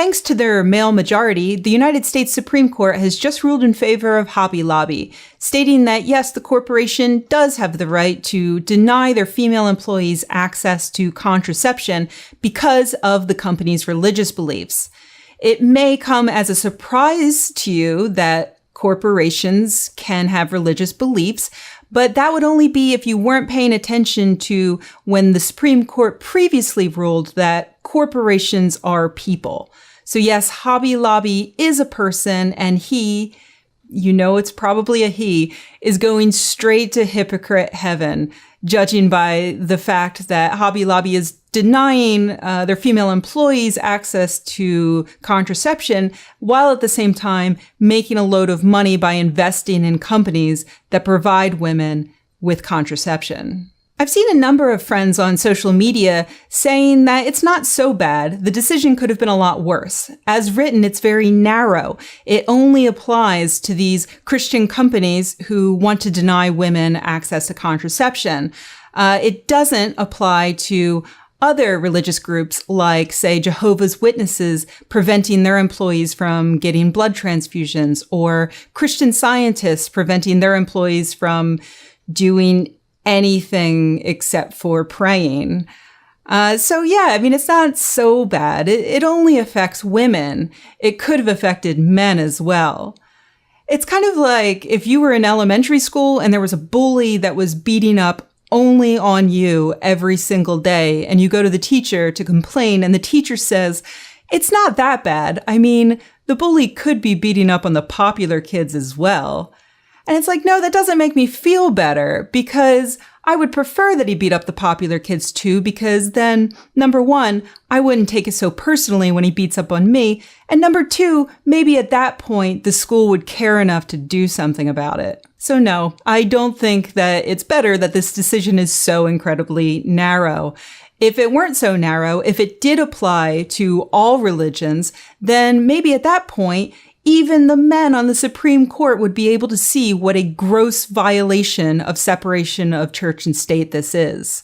Thanks to their male majority, the United States Supreme Court has just ruled in favor of Hobby Lobby, stating that yes, the corporation does have the right to deny their female employees access to contraception because of the company's religious beliefs. It may come as a surprise to you that corporations can have religious beliefs, but that would only be if you weren't paying attention to when the Supreme Court previously ruled that corporations are people. So yes, Hobby Lobby is a person, and he, you know it's probably a he, is going straight to hypocrite heaven, judging by the fact that Hobby Lobby is denying their female employees access to contraception, while at the same time making a load of money by investing in companies that provide women with contraception. I've seen a number of friends on social media saying that it's not so bad. The decision could have been a lot worse. As written, it's very narrow. It only applies to these Christian companies who want to deny women access to contraception. It doesn't apply to other religious groups like, say, Jehovah's Witnesses preventing their employees from getting blood transfusions, or Christian Scientists preventing their employees from doing anything except for praying. So yeah, I mean, it's not so bad. It only affects women. It could have affected men as well. It's kind of like if you were in elementary school and there was a bully that was beating up only on you every single day, and you go to the teacher to complain, and the teacher says, it's not that bad. I mean, the bully could be beating up on the popular kids as well. And it's like, no, that doesn't make me feel better, because I would prefer that he beat up the popular kids too, because then, number one, I wouldn't take it so personally when he beats up on me. And number two, maybe at that point, the school would care enough to do something about it. So no, I don't think that it's better that this decision is so incredibly narrow. If it weren't so narrow, if it did apply to all religions, then maybe at that point, even the men on the Supreme Court would be able to see what a gross violation of separation of church and state this is.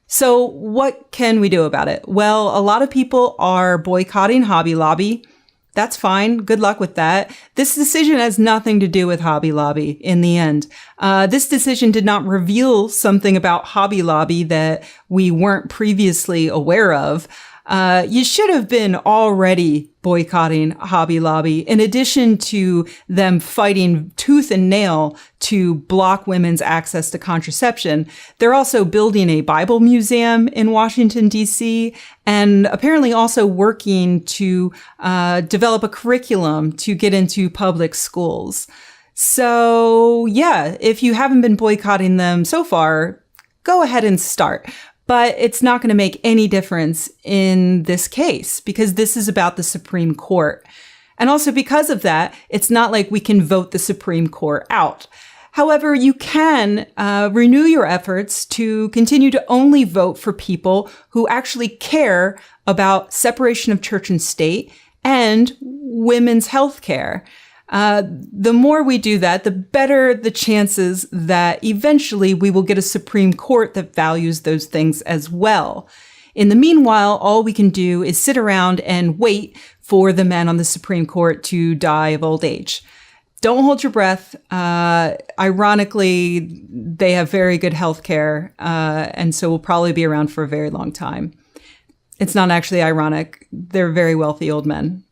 So what can we do about it? Well, a lot of people are boycotting Hobby Lobby. That's fine. Good luck with that. This decision has nothing to do with Hobby Lobby in the end. This decision did not reveal something about Hobby Lobby that we weren't previously aware of. You should have been already boycotting Hobby Lobby, in addition to them fighting tooth and nail to block women's access to contraception. They're also building a Bible museum in Washington, D.C., and apparently also working to develop a curriculum to get into public schools. So yeah, if you haven't been boycotting them so far, go ahead and start. But it's not going to make any difference in this case, because this is about the Supreme Court. And also because of that, it's not like we can vote the Supreme Court out. However, you can renew your efforts to continue to only vote for people who actually care about separation of church and state and women's health care. The more we do that, the better the chances that eventually we will get a Supreme Court that values those things as well. In the meanwhile, all we can do is sit around and wait for the men on the Supreme Court to die of old age. Don't hold your breath. Ironically, they have very good health care, and so will probably be around for a very long time. It's not actually ironic. They're very wealthy old men.